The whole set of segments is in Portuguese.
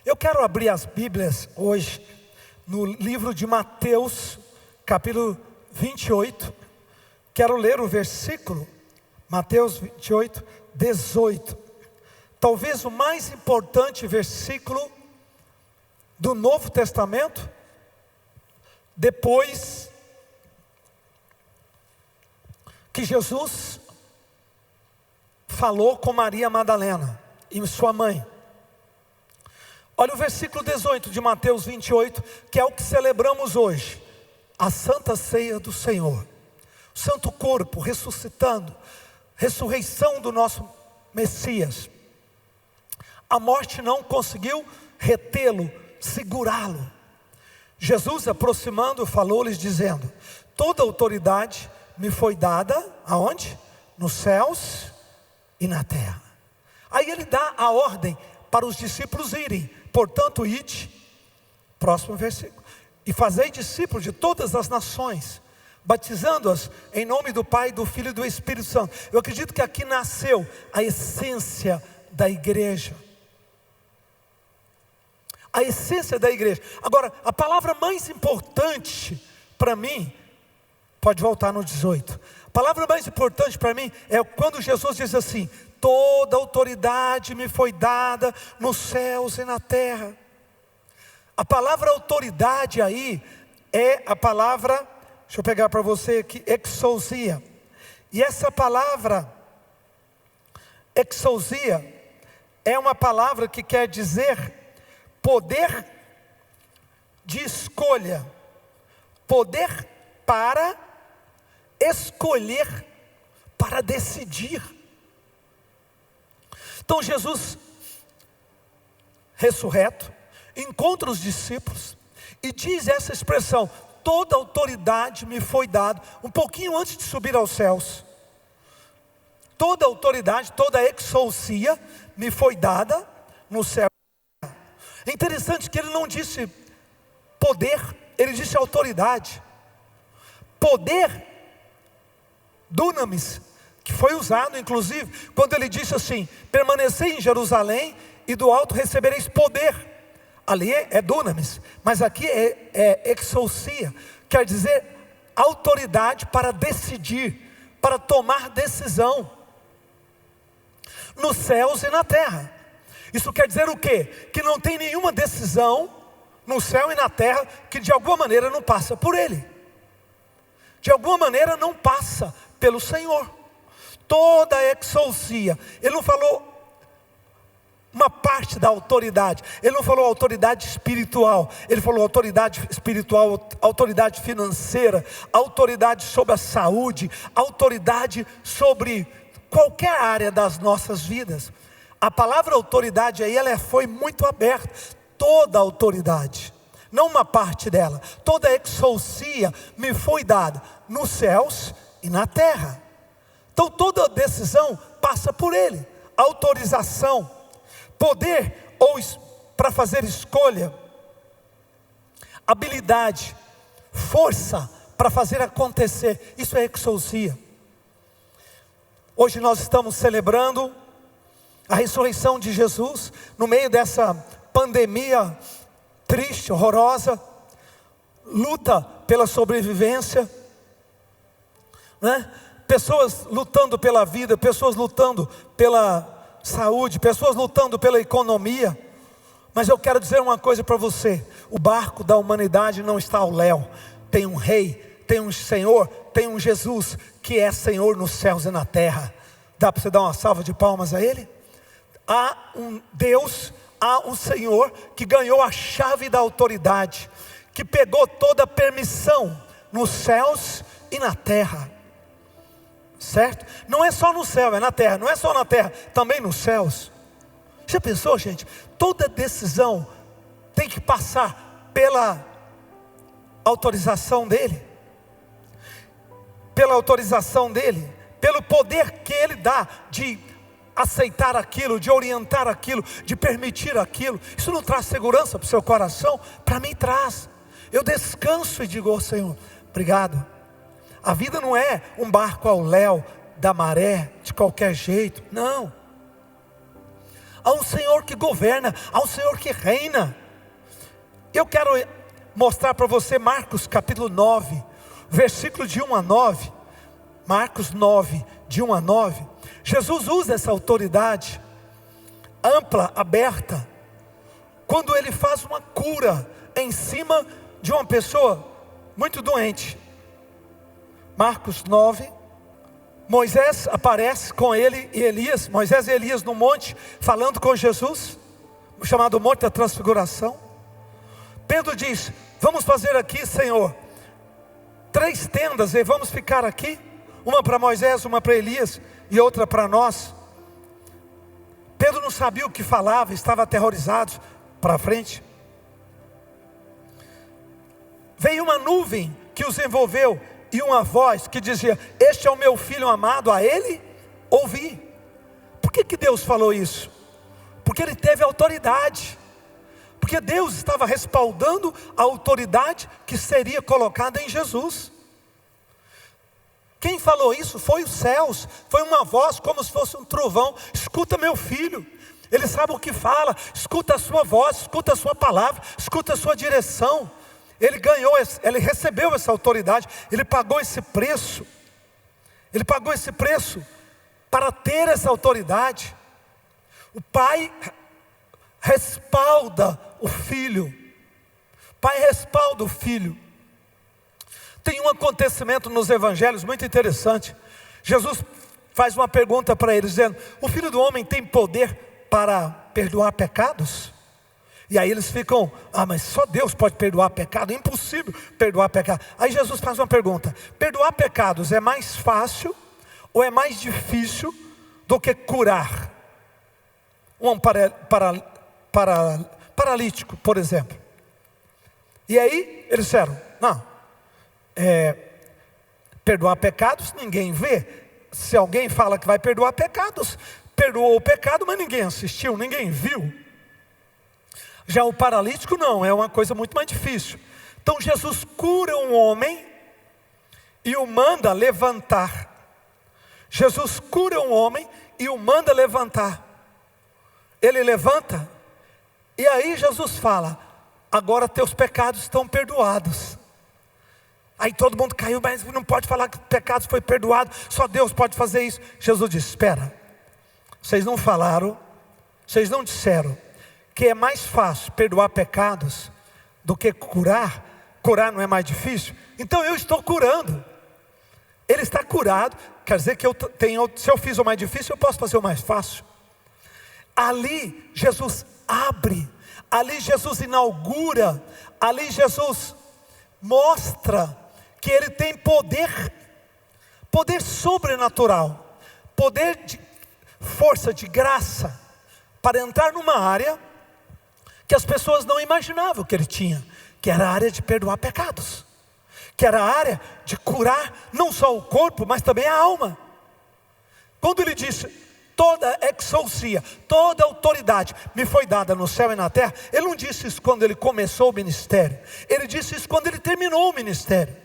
Eu quero abrir as Bíblias hoje no livro de Mateus, capítulo 28. Quero ler o versículo, Mateus 28, 18. Talvez o mais importante versículo do Novo Testamento, depois que Jesus falou com Maria Madalena e sua mãe. Olha o versículo 18 de Mateus 28, que é o que celebramos hoje, a Santa Ceia do Senhor, o Santo Corpo ressuscitando, ressurreição do nosso Messias. A morte não conseguiu retê-lo, segurá-lo. Jesus, aproximando, falou-lhes dizendo: toda autoridade me foi dada, aonde? Nos céus e na terra. Aí ele dá a ordem para os discípulos irem. Portanto, ide, próximo versículo, e fazei discípulos de todas as nações, batizando-as em nome do Pai, do Filho e do Espírito Santo. Eu acredito que aqui nasceu a essência da igreja. A essência da igreja. Agora, a palavra mais importante para mim, pode voltar no 18. A palavra mais importante para mim é quando Jesus diz assim: toda autoridade me foi dada nos céus e na terra. A palavra autoridade aí é a palavra, deixa eu pegar para você aqui, exousia. E essa palavra exousia é uma palavra que quer dizer poder de escolha, poder para escolher, para decidir. Então Jesus, ressurreto, encontra os discípulos e diz essa expressão: toda autoridade me foi dada, um pouquinho antes de subir aos céus. Toda autoridade, toda exousia me foi dada no céu. É interessante que ele não disse poder, ele disse autoridade. Poder, dunamis, que foi usado inclusive quando ele disse assim: permanecei em Jerusalém e do alto recebereis poder. Ali é dunamis, mas aqui é exousia, quer dizer autoridade para decidir, para tomar decisão, nos céus e na terra. Isso quer dizer o quê? Que não tem nenhuma decisão no céu e na terra que de alguma maneira não passa por ele, de alguma maneira não passa pelo Senhor. Toda a exousia, ele não falou uma parte da autoridade, ele não falou autoridade espiritual, ele falou autoridade espiritual, autoridade financeira, autoridade sobre a saúde, autoridade sobre qualquer área das nossas vidas. A palavra autoridade aí, ela foi muito aberta. Toda autoridade, não uma parte dela, toda exousia me foi dada nos céus e na terra. Então toda decisão passa por ele. Autorização, poder ou para fazer escolha, habilidade, força para fazer acontecer, isso é exousia. Hoje nós estamos celebrando a ressurreição de Jesus no meio dessa pandemia triste, horrorosa, luta pela sobrevivência, né? Pessoas lutando pela vida, pessoas lutando pela saúde, pessoas lutando pela economia. Mas eu quero dizer uma coisa para você: o barco da humanidade não está ao léu. Tem um rei, tem um Senhor, tem um Jesus que é Senhor nos céus e na terra. Dá para você dar uma salva de palmas a Ele? Há um Deus, há um Senhor que ganhou a chave da autoridade, que pegou toda a permissão nos céus e na terra, certo? Não é só no céu, é na terra. Não é só na terra, também nos céus. Já pensou, gente? Toda decisão tem que passar pela autorização dele, pela autorização dele, pelo poder que ele dá de aceitar aquilo, de orientar aquilo, de permitir aquilo. Isso não traz segurança para o seu coração? Para mim traz. Eu descanso e digo: oh, Senhor, obrigado. A vida não é um barco ao léu da maré, de qualquer jeito, não. há um Senhor que governa, há um Senhor que reina. Eu quero mostrar para você Marcos capítulo 9, versículo de 1 a 9. Marcos 9, de 1 a 9. Jesus usa essa autoridade ampla, aberta, quando Ele faz uma cura em cima de uma pessoa muito doente. Marcos 9, Moisés aparece com ele e Elias, Moisés e Elias no monte, falando com Jesus, chamado Monte da Transfiguração. Pedro diz: vamos fazer aqui, Senhor, 3 tendas e vamos ficar aqui, uma para Moisés, uma para Elias e outra para nós. Pedro não sabia o que falava, estava aterrorizado. Para frente, veio uma nuvem que os envolveu e uma voz que dizia: este é o meu filho amado, a ele ouvi. Por que Deus falou isso? Porque Ele teve autoridade, porque Deus estava respaldando a autoridade que seria colocada em Jesus. Quem falou isso foi os céus, foi uma voz como se fosse um trovão: escuta meu filho, ele sabe o que fala, escuta a sua voz, escuta a sua palavra, escuta a sua direção. Ele ganhou, ele recebeu essa autoridade, ele pagou esse preço, para ter essa autoridade. O Pai respalda o Filho, Tem um acontecimento nos evangelhos muito interessante. Jesus faz uma pergunta para eles, dizendo: o Filho do Homem tem poder para perdoar pecados? E aí eles ficam: mas só Deus pode perdoar pecado, é impossível perdoar pecado. Aí Jesus faz uma pergunta: perdoar pecados é mais fácil ou é mais difícil do que curar um paralítico, por exemplo? E aí eles disseram: não, perdoar pecados ninguém vê. Se alguém fala que vai perdoar pecados, perdoou o pecado, mas ninguém assistiu, ninguém viu. Já o paralítico não, é uma coisa muito mais difícil. Então Jesus cura um homem e o manda levantar. Jesus cura um homem e o manda levantar. Ele levanta, e aí Jesus fala: agora teus pecados estão perdoados. Aí todo mundo caiu: mas não pode falar que pecados foi perdoado, só Deus pode fazer isso. Jesus disse: espera, vocês não falaram, vocês não disseram que é mais fácil perdoar pecados do que curar? Curar não é mais difícil? Então eu estou curando. Ele está curado, quer dizer que se eu fiz o mais difícil, eu posso fazer o mais fácil. Ali Jesus abre, ali Jesus inaugura, ali Jesus mostra que Ele tem poder sobrenatural, poder de força, de graça, para entrar numa área que as pessoas não imaginavam que Ele tinha, que era a área de perdoar pecados, que era a área de curar não só o corpo, mas também a alma. Quando Ele disse: toda exousia, toda autoridade me foi dada no céu e na terra, Ele não disse isso quando Ele começou o ministério, Ele disse isso quando Ele terminou o ministério.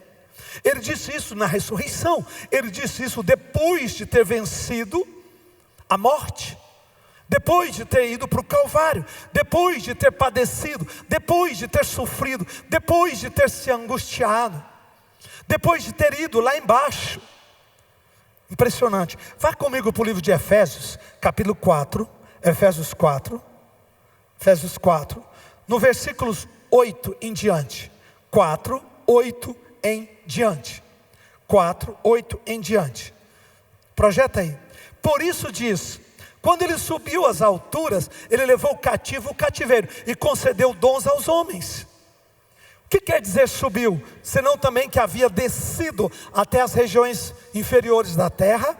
Ele disse isso na ressurreição, Ele disse isso depois de ter vencido a morte, depois de ter ido para o Calvário, depois de ter padecido, depois de ter sofrido, depois de ter se angustiado, depois de ter ido lá embaixo. Impressionante. Vá comigo para o livro de Efésios, capítulo 4, Efésios 4, no versículos 8 em diante. 4, 8 em diante. 4, 8 em diante. Projeta aí. Por isso diz: quando Ele subiu às alturas, Ele levou cativo o cativeiro e concedeu dons aos homens. O que quer dizer subiu? Senão também que havia descido até as regiões inferiores da terra.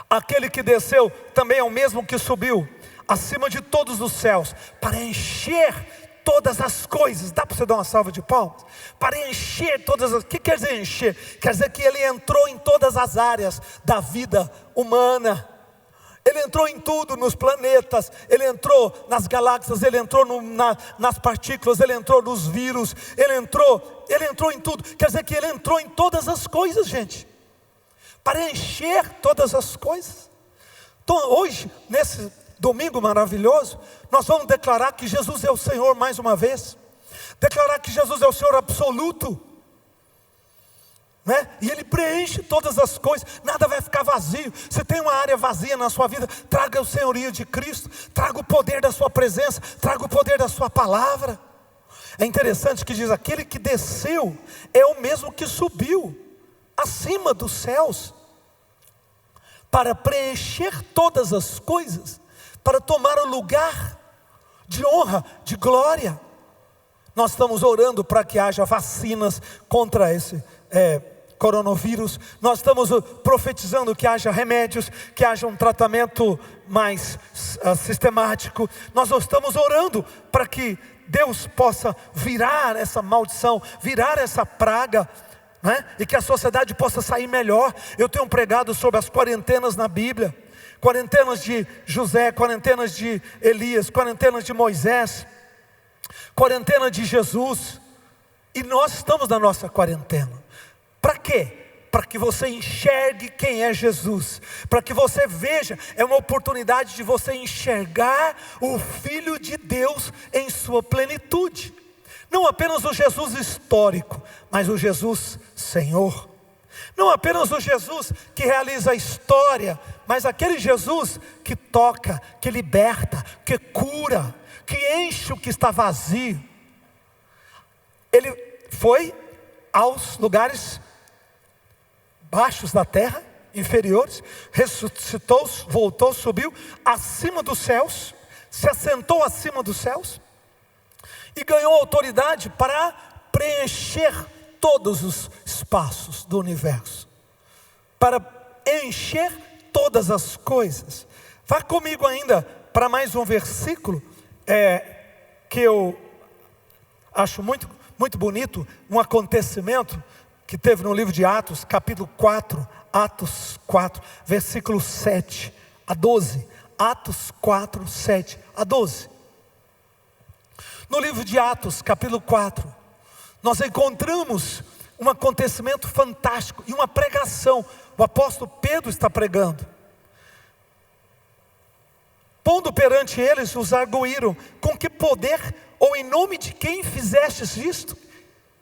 Aquele que desceu também é o mesmo que subiu acima de todos os céus, para encher todas as coisas. Dá para você dar uma salva de palmas? Para encher todas as... O que quer dizer encher? Quer dizer que Ele entrou em todas as áreas da vida humana. Ele entrou em tudo, nos planetas, Ele entrou nas galáxias, Ele entrou nas partículas, Ele entrou nos vírus, Ele entrou em tudo. Quer dizer que Ele entrou em todas as coisas, gente, para encher todas as coisas. Então hoje, domingo maravilhoso, nós vamos declarar que Jesus é o Senhor mais uma vez. Declarar que Jesus é o Senhor absoluto, né? E Ele preenche todas as coisas, nada vai ficar vazio. Se tem uma área vazia na sua vida, traga o senhorio de Cristo, traga o poder da sua presença, traga o poder da sua palavra. É interessante que diz, aquele que desceu é o mesmo que subiu acima dos céus, para preencher todas as coisas, para tomar o lugar de honra, de glória. Nós estamos orando para que haja vacinas contra esse coronavírus. Nós estamos profetizando que haja remédios, que haja um tratamento mais sistemático. Nós estamos orando para que Deus possa virar essa maldição, virar essa praga, né? E que a sociedade possa sair melhor. Eu tenho pregado sobre as quarentenas na Bíblia. Quarentenas de José, quarentenas de Elias, quarentenas de Moisés, quarentena de Jesus. E nós estamos na nossa quarentena. Para quê? Para que você enxergue quem é Jesus, para que você veja, é uma oportunidade de você enxergar o Filho de Deus em sua plenitude. Não apenas o Jesus histórico, mas o Jesus Senhor. Não apenas o Jesus que realiza a história, mas aquele Jesus que toca, que liberta, que cura, que enche o que está vazio. Ele foi aos lugares baixos da terra, inferiores, ressuscitou, voltou, subiu acima dos céus, se assentou acima dos céus e ganhou autoridade para preencher todos os espaços do universo, para encher todas as coisas. Vá comigo ainda para mais um versículo que eu acho muito, muito bonito, um acontecimento que teve no livro de Atos, capítulo 4, Atos 4, versículo 7 a 12, Atos 4, 7 a 12. No livro de Atos, capítulo 4, nós encontramos um acontecimento fantástico e uma pregação. O apóstolo Pedro está pregando. Pondo perante eles, os arguíram: com que poder ou em nome de quem fizestes isto?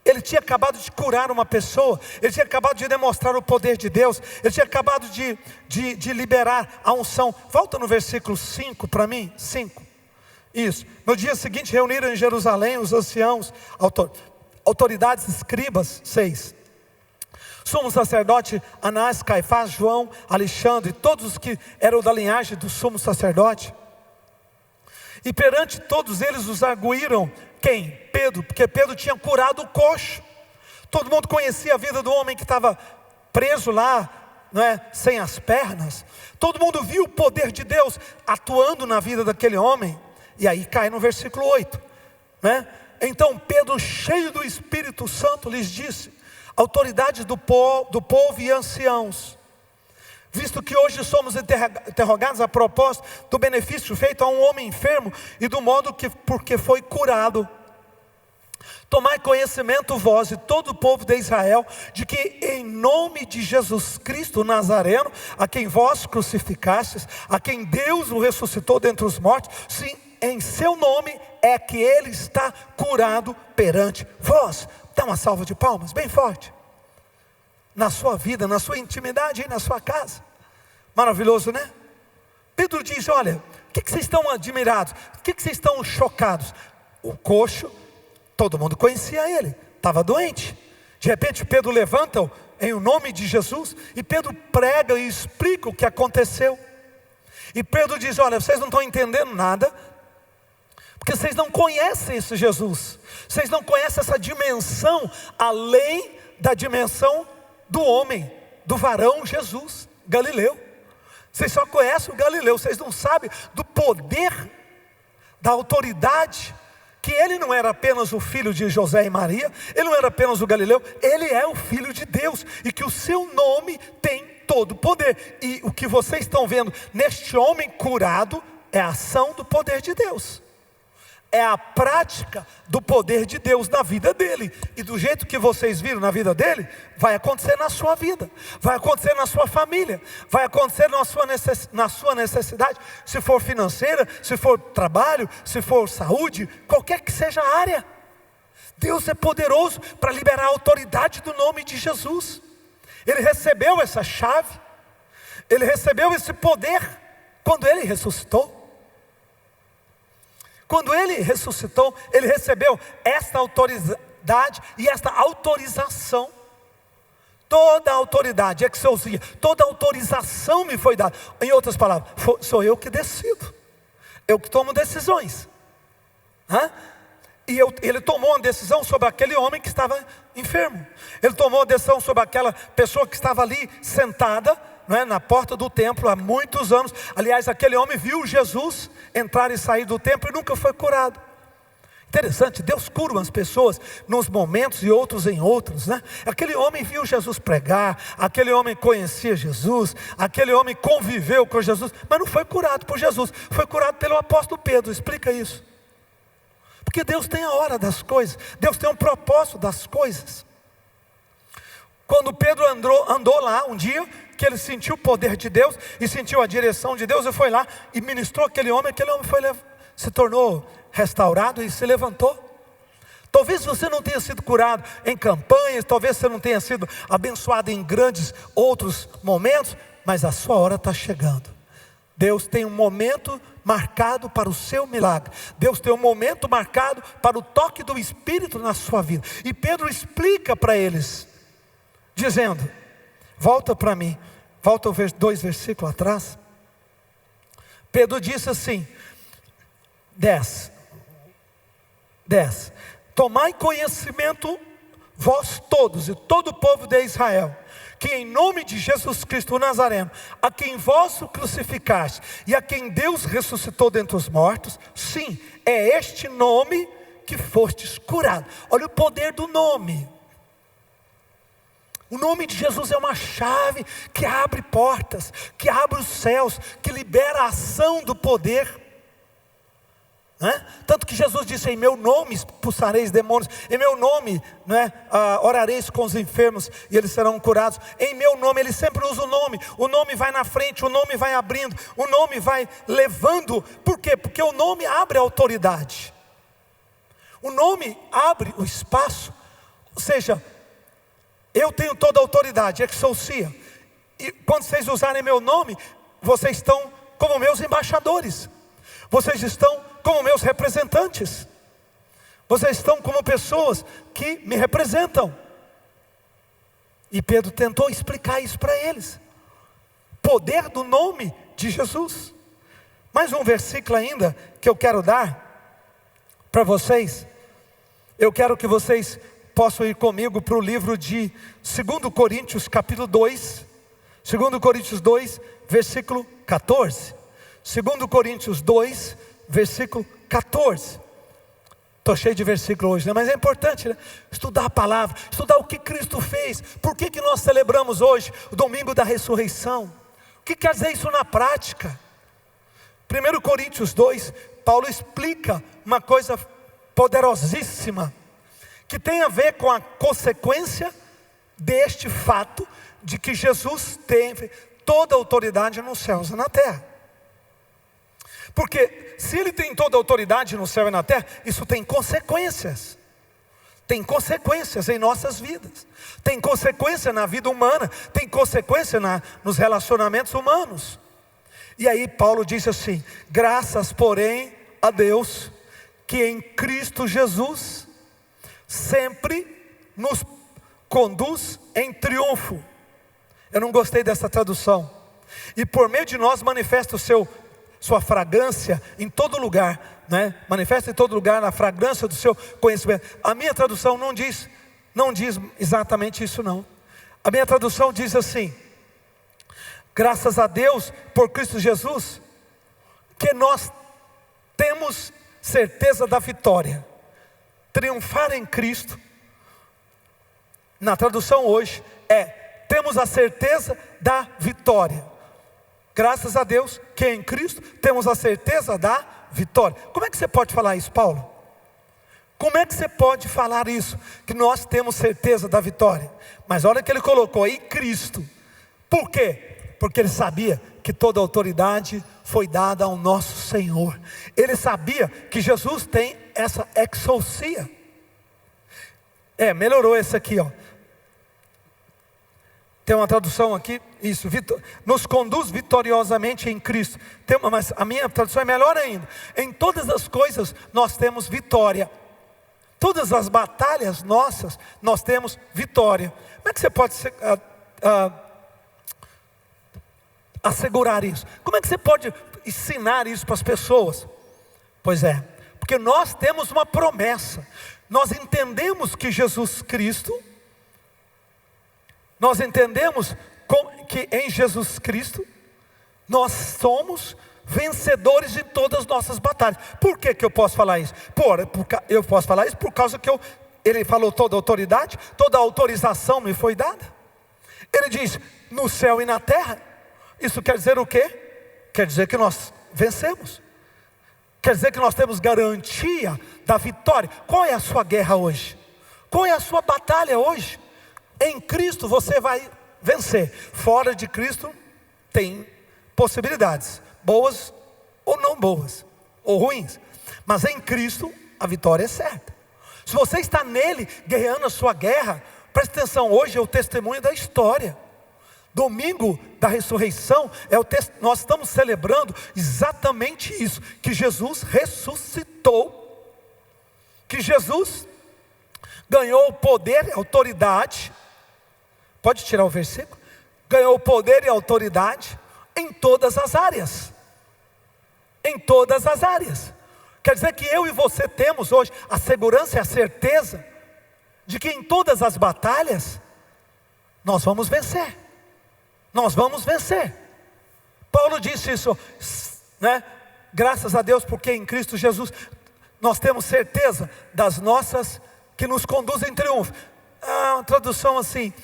Ele tinha acabado de curar uma pessoa, ele tinha acabado de demonstrar o poder de Deus, ele tinha acabado de liberar a unção. Volta no versículo 5 para mim, 5. Isso. No dia seguinte reuniram em Jerusalém os anciãos, autoridades, escribas, 6. Sumo sacerdote Anás, Caifás, João, Alexandre, todos os que eram da linhagem do sumo sacerdote. E perante todos eles os arguíram. Quem? Pedro, porque Pedro tinha curado o coxo. Todo mundo conhecia a vida do homem que estava preso lá, não é? Sem as pernas. Todo mundo viu o poder de Deus atuando na vida daquele homem. E aí cai no versículo 8, né? Então Pedro, cheio do Espírito Santo, lhes disse: autoridades do povo e anciãos, visto que hoje somos interrogados a propósito do benefício feito a um homem enfermo e do modo que porque foi curado, tomai conhecimento vós e todo o povo de Israel, de que em nome de Jesus Cristo Nazareno, a quem vós crucificastes, a quem Deus o ressuscitou dentre os mortos, sim, em seu nome é que ele está curado perante vós. Dá uma salva de palmas bem forte. Na sua vida, na sua intimidade e na sua casa. Maravilhoso, né? Pedro diz: olha, o que vocês estão admirados? O que vocês estão chocados? O coxo, todo mundo conhecia ele, estava doente. De repente Pedro levanta-o em o nome de Jesus, e Pedro prega e explica o que aconteceu. E Pedro diz: olha, vocês não estão entendendo nada, porque vocês não conhecem esse Jesus. Vocês não conhecem essa dimensão, além da dimensão do homem, do varão Jesus, Galileu. Vocês só conhecem o Galileu, vocês não sabem do poder, da autoridade, que ele não era apenas o filho de José e Maria, ele não era apenas o Galileu, ele é o Filho de Deus, e que o seu nome tem todo o poder. E o que vocês estão vendo neste homem curado, é a ação do poder de Deus. é a prática do poder de Deus na vida dele. E do jeito que vocês viram na vida dele, vai acontecer na sua vida, vai acontecer na sua família, vai acontecer na sua necessidade, se for financeira, se for trabalho, se for saúde, qualquer que seja a área. Deus é poderoso para liberar a autoridade do nome de Jesus. Ele recebeu essa chave, ele recebeu esse poder quando ele ressuscitou. Quando ele ressuscitou, ele recebeu esta autoridade e esta autorização. Toda a autoridade, exousia, toda a autorização me foi dada. Em outras palavras, sou eu que decido, eu que tomo decisões. E ele tomou uma decisão sobre aquele homem que estava enfermo. Ele tomou uma decisão sobre aquela pessoa que estava ali sentada, na porta do templo há muitos anos. Aliás, aquele homem viu Jesus entrar e sair do templo e nunca foi curado. Interessante, Deus cura as pessoas nos momentos e outros em outros, Aquele homem viu Jesus pregar, aquele homem conhecia Jesus, aquele homem conviveu com Jesus, mas não foi curado por Jesus, foi curado pelo apóstolo Pedro. Explica isso. Porque Deus tem a hora das coisas, Deus tem um propósito das coisas. Quando Pedro andou lá um dia, que ele sentiu o poder de Deus e sentiu a direção de Deus, ele foi lá e ministrou aquele homem se tornou restaurado e se levantou. Talvez você não tenha sido curado em campanhas, talvez você não tenha sido abençoado em grandes outros momentos, mas a sua hora está chegando. Deus tem um momento marcado para o seu milagre. Deus tem um momento marcado para o toque do Espírito na sua vida. E Pedro explica para eles, dizendo, volta para mim, volta 2 versículos atrás. Pedro disse assim, 10, tomai conhecimento vós todos e todo o povo de Israel, que em nome de Jesus Cristo o Nazareno, a quem vós o crucificaste e a quem Deus ressuscitou dentre os mortos, sim, é este nome que fostes curado. Olha o poder do nome. O nome de Jesus é uma chave que abre portas, que abre os céus, que libera a ação do poder. Tanto que Jesus disse, em meu nome expulsareis demônios, em meu nome orareis com os enfermos e eles serão curados. Em meu nome, ele sempre usa o nome vai na frente, o nome vai abrindo, o nome vai levando. Por quê? Porque o nome abre a autoridade, o nome abre o espaço. Ou seja, eu tenho toda a autoridade, exousia, e quando vocês usarem meu nome, vocês estão como meus embaixadores, vocês estão como meus representantes, vocês estão como pessoas que me representam. E Pedro tentou explicar isso para eles, poder do nome de Jesus. Mais um versículo ainda que eu quero dar para vocês. Eu quero que vocês possam ir comigo para o livro de 2 Coríntios capítulo 2, 2 Coríntios 2, versículo 14. 2 Coríntios 2, versículo 14. Estou cheio de versículo hoje, mas é importante, estudar a palavra, estudar o que Cristo fez. Por que nós celebramos hoje o domingo da ressurreição? O que quer dizer isso na prática? 1 Coríntios 2, Paulo explica uma coisa poderosíssima, que tem a ver com a consequência deste fato de que Jesus teve toda a autoridade nos céus e na terra. Porque se ele tem toda a autoridade no céu e na terra, isso tem consequências. Tem consequências em nossas vidas, tem consequência na vida humana, tem consequência nos relacionamentos humanos. E aí Paulo diz assim: graças porém a Deus, que em Cristo Jesus sempre nos conduz em triunfo. Eu não gostei dessa tradução. E por meio de nós manifesta sua fragrância em todo lugar, manifesta em todo lugar a fragrância do seu conhecimento. A minha tradução não diz exatamente isso não. A minha tradução diz assim: graças a Deus por Cristo Jesus, que nós temos certeza da vitória. Triunfar em Cristo, na tradução hoje, temos a certeza da vitória. Graças a Deus que em Cristo temos a certeza da vitória. Como é que você pode falar isso, Paulo? Como é que você pode falar isso? Que nós temos certeza da vitória. Mas olha que ele colocou aí Cristo. Por quê? Porque ele sabia que toda autoridade foi dada ao nosso Senhor. Ele sabia que Jesus tem essa exousia. Melhorou esse aqui, ó. Tem uma tradução aqui, isso, nos conduz vitoriosamente em Cristo. Mas a minha tradução é melhor ainda. Em todas as coisas nós temos vitória. Todas as batalhas nossas, nós temos vitória. Como é que você pode assegurar isso? Como é que você pode ensinar isso para as pessoas? Pois é, porque nós temos uma promessa. Nós entendemos que Jesus Cristo, nós entendemos que em Jesus Cristo, nós somos vencedores de todas as nossas batalhas. Por que eu posso falar isso? Eu posso falar isso por causa que ele falou toda autoridade, toda autorização me foi dada. Ele diz, no céu e na terra. Isso quer dizer o quê? Quer dizer que nós vencemos. Quer dizer que nós temos garantia da vitória. Qual é a sua guerra hoje? Qual é a sua batalha hoje? Em Cristo você vai vencer. Fora de Cristo tem possibilidades, boas ou não boas, ou ruins. Mas em Cristo a vitória é certa. Se você está nele guerreando a sua guerra, preste atenção, hoje é o testemunho da história. Domingo da ressurreição, nós estamos celebrando exatamente isso, que Jesus ressuscitou, que Jesus ganhou o poder e autoridade. Pode tirar o versículo? Ganhou poder e autoridade em todas as áreas. Em todas as áreas. Quer dizer que eu e você temos hoje a segurança e a certeza de que em todas as batalhas nós vamos vencer. Nós vamos vencer. Paulo disse isso, né? Graças a Deus, porque em Cristo Jesus nós temos certeza das nossas que nos conduzem em triunfo. Uma tradução assim,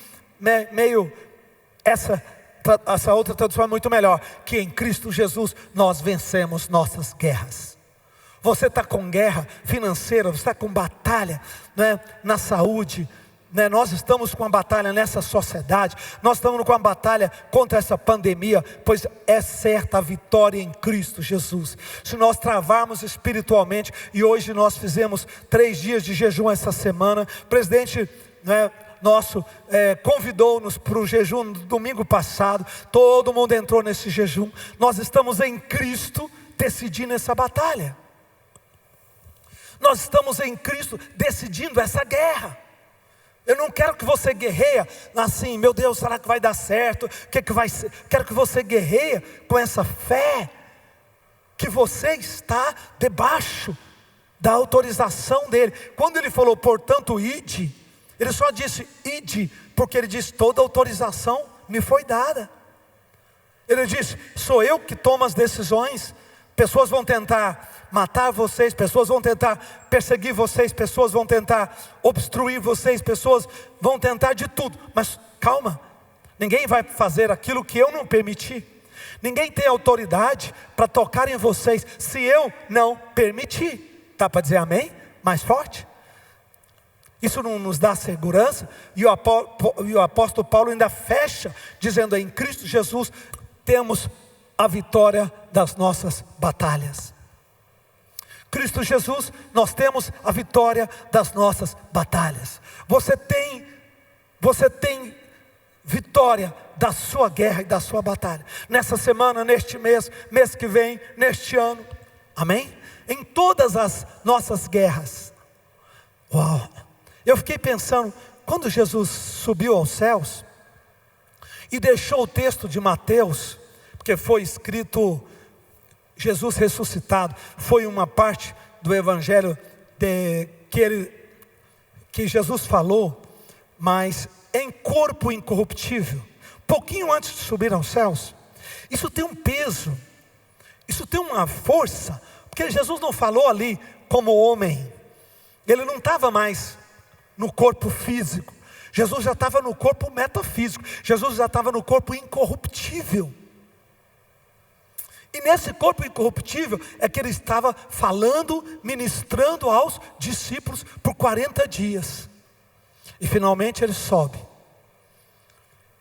meio essa outra tradução é muito melhor, que em Cristo Jesus nós vencemos nossas guerras. Você está com guerra financeira, você está com batalha, né, na saúde, né? Nós estamos com uma batalha nessa sociedade, nós estamos com uma batalha contra essa pandemia, pois é certa a vitória em Cristo Jesus. Se nós travarmos espiritualmente, e hoje nós fizemos 3 dias de jejum essa semana, o presidente, né, nosso convidou-nos para o jejum no domingo passado, todo mundo entrou nesse jejum. Nós estamos em Cristo decidindo essa batalha. Nós estamos em Cristo decidindo essa guerra. Eu não quero que você guerreie assim, meu Deus, será que vai dar certo? Que vai ser? Quero que você guerreie com essa fé, que você está debaixo da autorização dele. Quando ele falou, portanto, ide, ele só disse ide, porque ele disse, toda autorização me foi dada. Ele disse, sou eu que tomo as decisões. Pessoas vão tentar matar vocês, pessoas vão tentar perseguir vocês, pessoas vão tentar obstruir vocês, pessoas vão tentar de tudo. Mas calma, ninguém vai fazer aquilo que eu não permiti. Ninguém tem autoridade para tocar em vocês se eu não permitir. Dá para dizer amém? Mais forte? Isso não nos dá segurança? E o apóstolo Paulo ainda fecha, dizendo, em Cristo Jesus temos a vitória das nossas batalhas. Cristo Jesus, nós temos a vitória das nossas batalhas. Você tem vitória da sua guerra e da sua batalha. Nessa semana, neste mês que vem, neste ano. Amém? Em todas as nossas guerras. Uau! Eu fiquei pensando, quando Jesus subiu aos céus e deixou o texto de Mateus, porque foi escrito Jesus ressuscitado, foi uma parte do evangelho que Jesus falou, mas em corpo incorruptível, pouquinho antes de subir aos céus. Isso tem um peso, isso tem uma força, porque Jesus não falou ali como homem, ele não estava mais no corpo físico, Jesus já estava no corpo metafísico, Jesus já estava no corpo incorruptível. E nesse corpo incorruptível é que ele estava falando, ministrando aos discípulos por 40 dias. E finalmente ele sobe.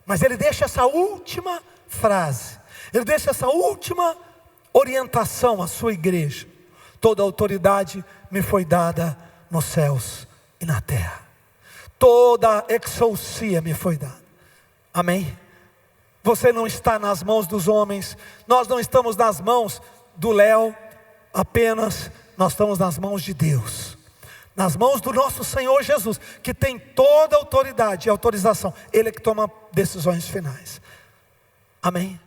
Mas ele deixa essa última frase, ele deixa essa última orientação à sua igreja: toda autoridade me foi dada nos céus e na terra. Toda exousia me foi dada. Amém? Você não está nas mãos dos homens, nós não estamos nas mãos do Léo apenas, nós estamos nas mãos de Deus, nas mãos do nosso Senhor Jesus, que tem toda a autoridade e autorização. Ele é que toma decisões finais. Amém?